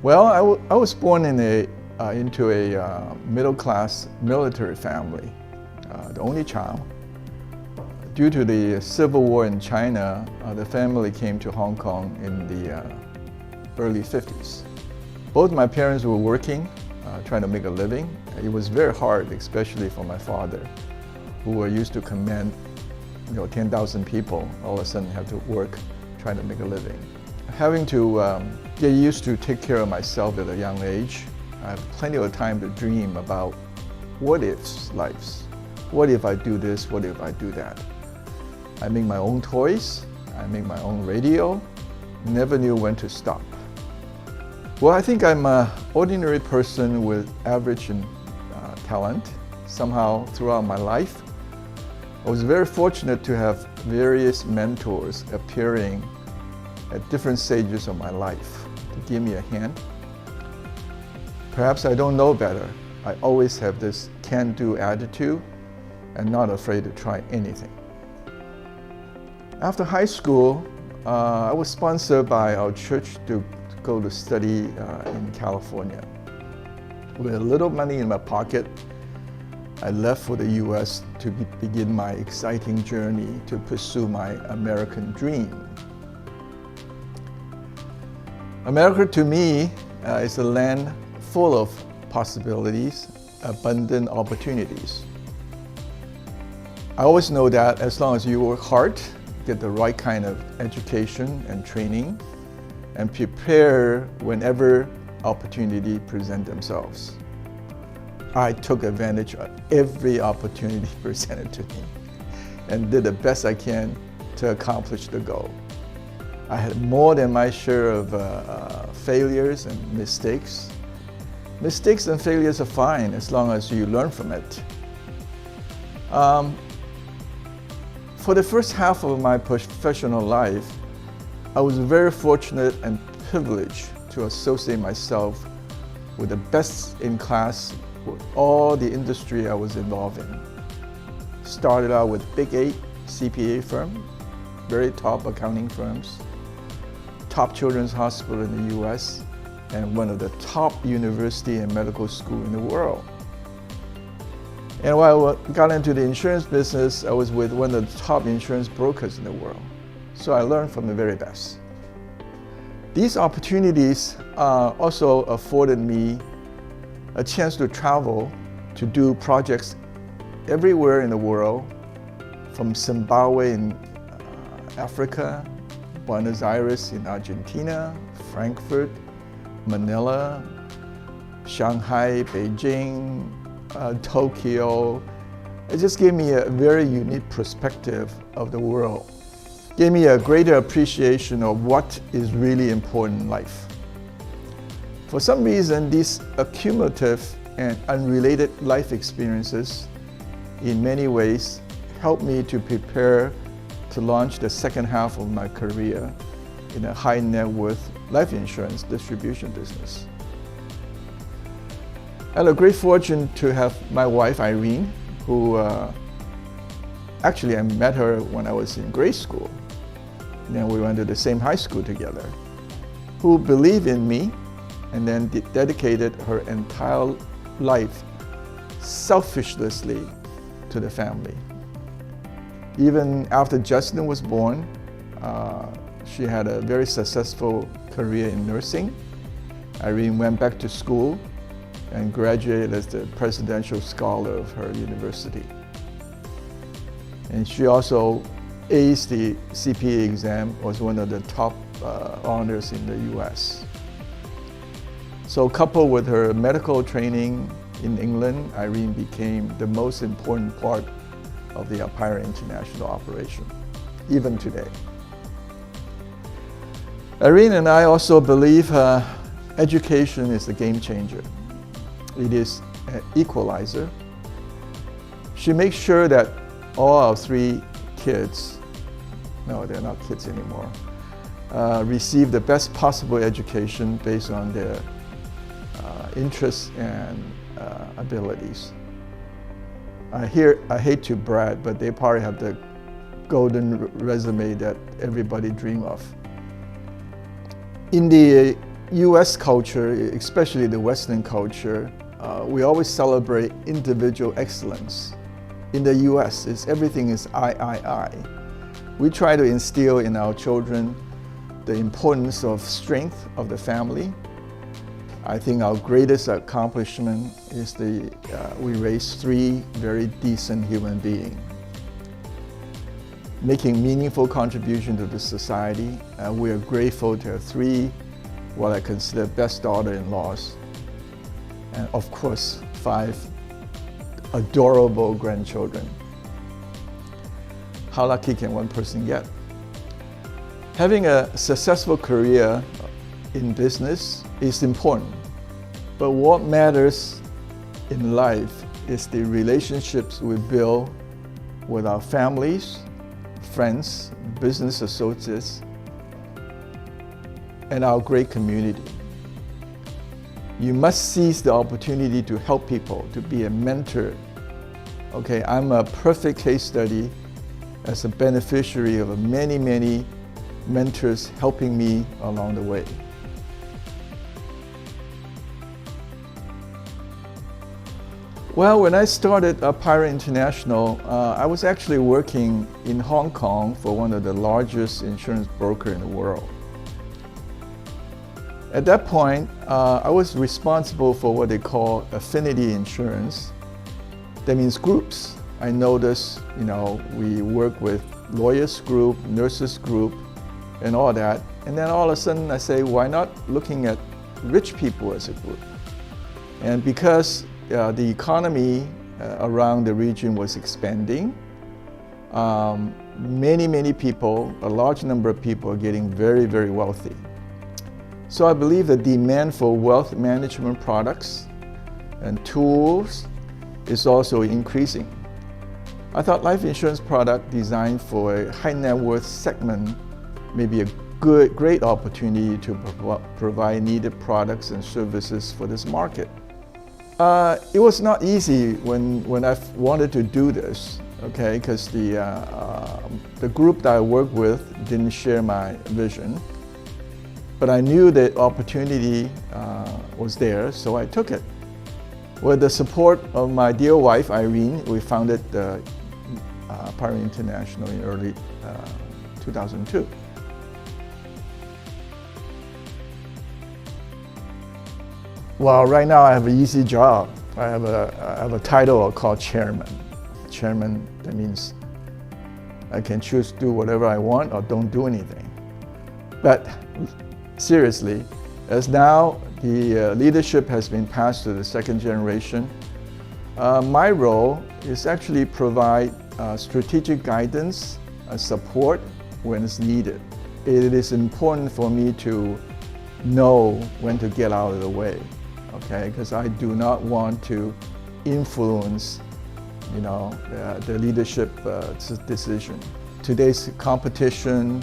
Well, I was born into a middle-class military family, the only child. Due to the civil war in China, the family came to Hong Kong in the early 50s. Both my parents were working, trying to make a living. It was very hard, especially for my father, who were used to command 10,000 people, all of a sudden have to work trying to make a living. Having to get used to take care of myself at a young age, I have plenty of time to dream about what ifs lives. What if I do this? What if I do that? I make my own toys. I make my own radio. Never knew when to stop. Well, I think I'm an ordinary person with average talent. Somehow throughout my life, I was very fortunate to have various mentors appearing at different stages of my life to give me a hand. Perhaps I don't know better. I always have this can-do attitude and not afraid to try anything. After high school, I was sponsored by our church to go to study in California. With a little money in my pocket, I left for the US to begin my exciting journey to pursue my American dream. America to me is a land full of possibilities, abundant opportunities. I always know that as long as you work hard, get the right kind of education and training, and prepare whenever opportunity present themselves. I took advantage of every opportunity presented to me and did the best I can to accomplish the goal. I had more than my share of failures and mistakes. Mistakes and failures are fine as long as you learn from it. For the first half of my professional life, I was very fortunate and privileged to associate myself with the best in class with all the industry I was involved in. Started out with Big 8 CPA firm, very top accounting firms, top children's hospital in the US, and one of the top university and medical school in the world. And while I got into the insurance business, I was with one of the top insurance brokers in the world. So I learned from the very best. These opportunities also afforded me a chance to travel, to do projects everywhere in the world, from Zimbabwe in Africa, Buenos Aires in Argentina, Frankfurt, Manila, Shanghai, Beijing, Tokyo. It just gave me a very unique perspective of the world. Gave me a greater appreciation of what is really important in life. For some reason, these accumulative and unrelated life experiences in many ways helped me to prepare to launch the second half of my career in a high net worth life insurance distribution business. I had a great fortune to have my wife, Irene, who actually I met her when I was in grade school. And then we went to the same high school together, who believed in me and then dedicated her entire life selflessly to the family. Even after Justin was born, she had a very successful career in nursing. Irene went back to school and graduated as the presidential scholar of her university. And she also aced the CPA exam, was one of the top honors in the US. So coupled with her medical training in England, Irene became the most important part of the Apeiron international operation, even today. Irene and I also believe education is a game changer. It is an equalizer. She makes sure that all our 3 kids, no, they're not kids anymore, receive the best possible education based on their interests and abilities. I hate to brag, but they probably have the golden resume that everybody dreams of. In the US culture, especially the Western culture, we always celebrate individual excellence. In the US, everything is I. We try to instill in our children the importance of strength of the family. I think our greatest accomplishment is we raised 3 very decent human beings, making meaningful contribution to the society. We are grateful to have 3 what I consider best daughter-in-laws, and of course 5 adorable grandchildren. How lucky can one person get? Having a successful career in business is important, but what matters in life is the relationships we build with our families, friends, business associates, and our great community. You must seize the opportunity to help people, to be a mentor. Okay, I'm a perfect case study as a beneficiary of many mentors helping me along the way. Well, when I started Apeiron International, I was actually working in Hong Kong for one of the largest insurance brokers in the world. At that point, I was responsible for what they call affinity insurance. That means groups. I noticed, we work with lawyers group, nurses group, and all that. And then all of a sudden I say, why not looking at rich people as a group? And because the economy around the region was expanding, many people, a large number of people are getting very wealthy. So I believe the demand for wealth management products and tools is also increasing. I thought life insurance product designed for a high net worth segment may be a great opportunity to provide needed products and services for this market. It was not easy when I wanted to do this, okay, because the group that I worked with didn't share my vision. But I knew that opportunity was there, so I took it. With the support of my dear wife, Irene, we founded Apeiron International in early 2002. Well, right now I have an easy job. I have a title called chairman. Chairman, that means I can choose to do whatever I want or don't do anything. But seriously, as now the leadership has been passed to the second generation, my role is actually provide strategic guidance, support when it's needed. It is important for me to know when to get out of the way, okay? Because I do not want to influence, the leadership decision. Today's competition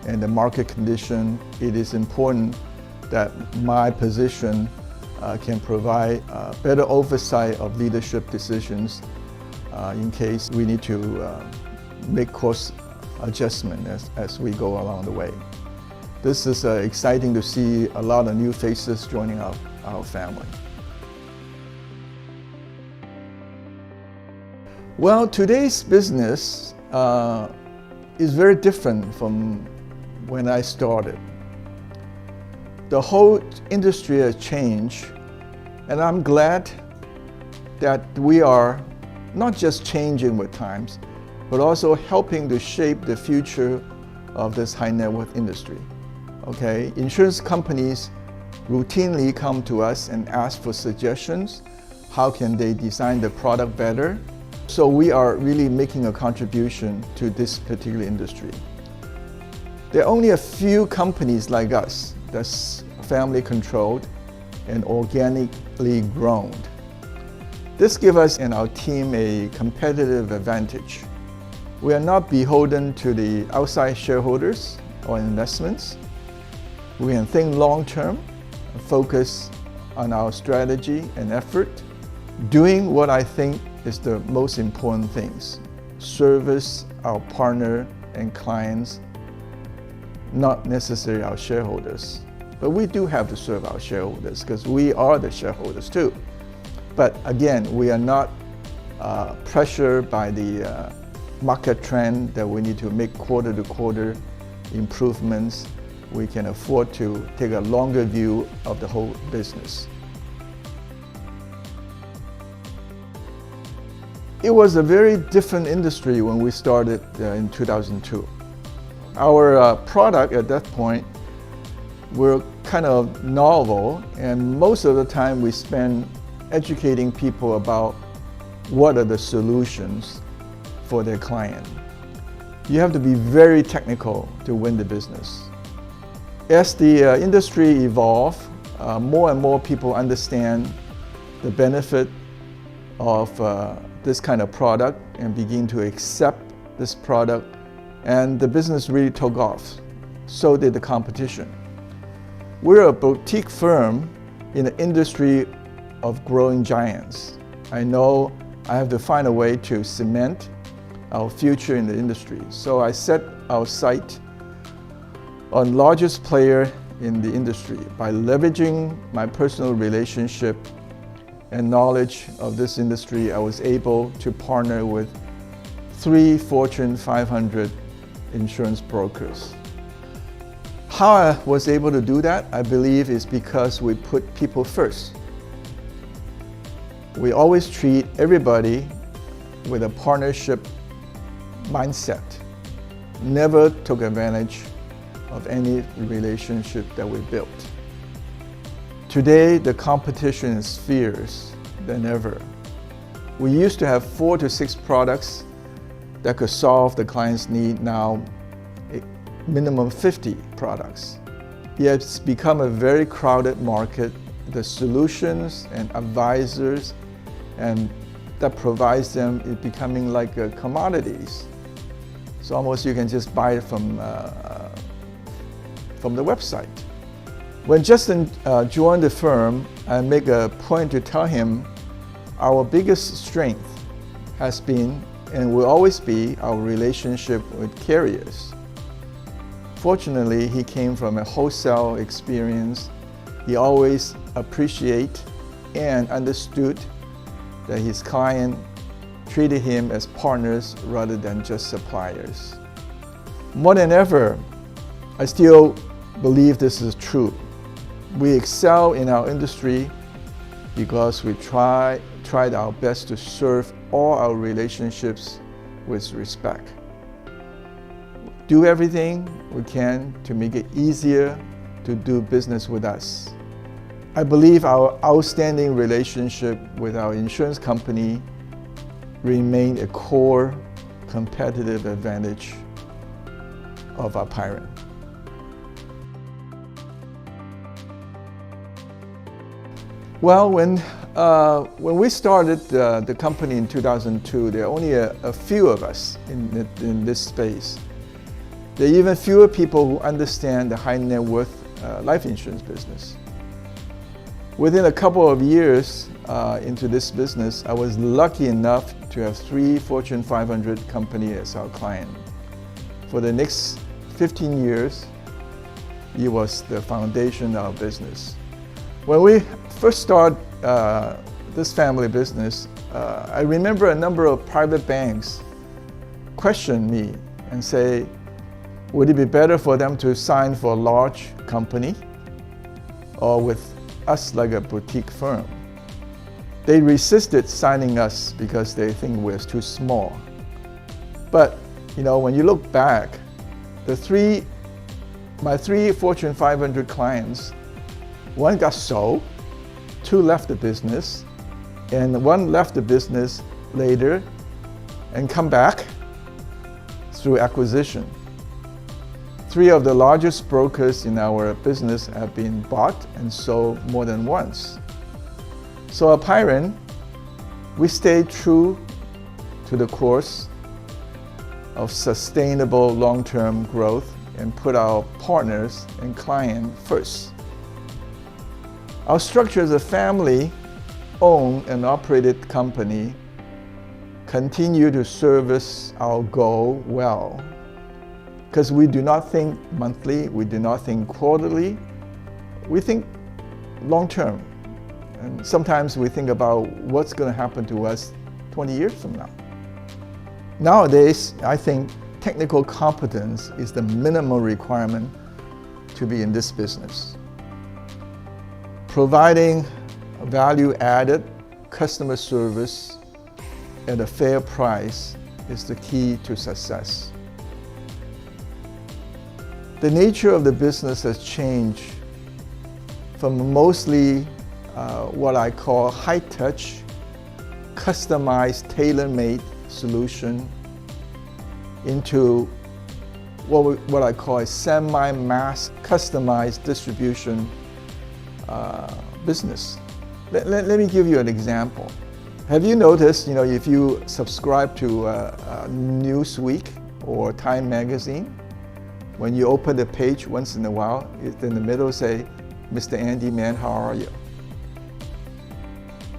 and the market condition, it is important that my position can provide better oversight of leadership decisions in case we need to make course adjustment as we go along the way. This is exciting to see a lot of new faces joining our family. Well, today's business is very different from when I started. The whole industry has changed, and I'm glad that we are not just changing with times, but also helping to shape the future of this high net worth industry. Okay, insurance companies routinely come to us and ask for suggestions. How can they design the product better? So we are really making a contribution to this particular industry. There are only a few companies like us that's family controlled and organically grown. This gives us and our team a competitive advantage. We are not beholden to the outside shareholders or investments. We can think long term, focus on our strategy and effort, doing what I think is the most important things. Service our partner and clients, not necessarily our shareholders. But we do have to serve our shareholders because we are the shareholders too. But again, we are not pressured by the market trend that we need to make quarter-to-quarter improvements. We can afford to take a longer view of the whole business. It was a very different industry when we started in 2002. Our product at that point were kind of novel, and most of the time we spend educating people about what are the solutions for their client. You have to be very technical to win the business. As the industry evolved, more and more people understand the benefit of this kind of product and begin to accept this product, and the business really took off. So did the competition. We're a boutique firm in an industry of growing giants. I know I have to find a way to cement our future in the industry. So I set our sight on largest player in the industry. By leveraging my personal relationship and knowledge of this industry, I was able to partner with 3 Fortune 500 insurance brokers. How I was able to do that, I believe, is because we put people first. We always treat everybody with a partnership mindset. Never took advantage of any relationship that we built. Today, the competition is fierce than ever. We used to have 4 to 6 products that could solve the client's need. Now, a minimum 50 products. It's become a very crowded market. The solutions and advisors and that provides them is becoming like commodities. So almost you can just buy it from the website. When Justin joined the firm, I make a point to tell him our biggest strength has been and will always be our relationship with carriers. Fortunately, he came from a wholesale experience. He always appreciated and understood that his client treated him as partners rather than just suppliers. More than ever, I still believe this is true. We excel in our industry because we tried our best to serve all our relationships with respect. Do everything we can to make it easier to do business with us. I believe our outstanding relationship with our insurance company remain a core competitive advantage of Apeiron. Well, when we started the company in 2002, there are only a few of us in this space. There are even fewer people who understand the high net worth life insurance business. Within a couple of years into this business, I was lucky enough to have 3 Fortune 500 companies as our client. For the next 15 years, it was the foundation of our business. When we first started this family business, I remember a number of private banks question me and say, would it be better for them to sign for a large company or with us like a boutique firm? They resisted signing us because they think we're too small. But when you look back, my 3 Fortune 500 clients, one got sold, 2 left the business, and 1 left the business later and come back through acquisition. 3 of the largest brokers in our business have been bought and sold more than once. So at Apeiron, we stayed true to the course of sustainable long-term growth and put our partners and client first. Our structure as a family-owned and operated company continue to service our goal well, because we do not think monthly, we do not think quarterly we think long term. And sometimes we think about what's going to happen to us 20 years from now. Nowadays, I think technical competence is the minimum requirement to be in this business. Providing value-added customer service at a fair price is the key to success. The nature of the business has changed from mostly what I call high-touch, customized, tailor-made solution into what I call a semi-mass customized distribution business. Let me give you an example. Have you noticed, if you subscribe to Newsweek or Time magazine, when you open the page once in a while, it's in the middle say, "Mr. Andy, man, how are you?"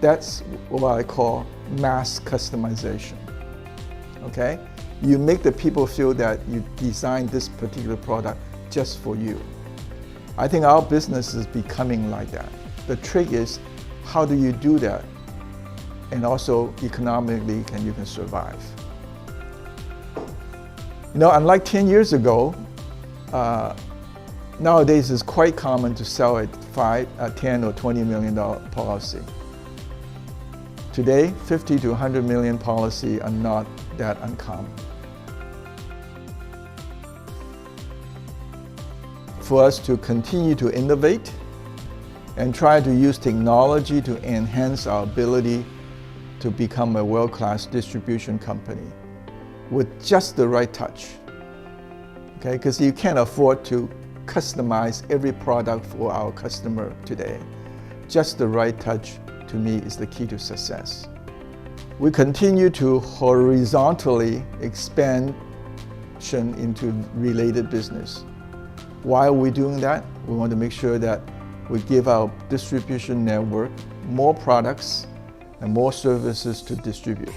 That's what I call mass customization, okay? You make the people feel that you designed this particular product just for you. I think our business is becoming like that. The trick is, how do you do that? And also economically, you can survive. Unlike 10 years ago, nowadays it's quite common to sell a $10 or $20 million policy. Today, 50 to 100 million policy are not that uncommon. For us to continue to innovate and try to use technology to enhance our ability to become a world-class distribution company with just the right touch. Okay, because you can't afford to customize every product for our customer today. Just the right touch, to me, is the key to success. We continue to horizontally expand into related business. Why are we doing that? We want to make sure that we give our distribution network more products and more services to distribute.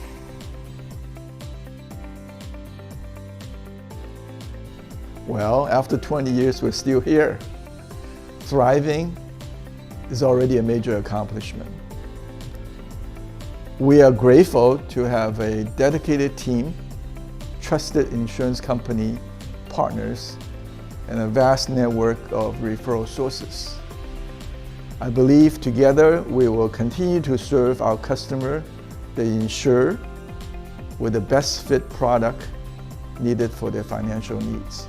Well, after 20 years, we're still here. Thriving is already a major accomplishment. We are grateful to have a dedicated team, trusted insurance company partners, and a vast network of referral sources. I believe together we will continue to serve our customer, the insured, with the best fit product needed for their financial needs.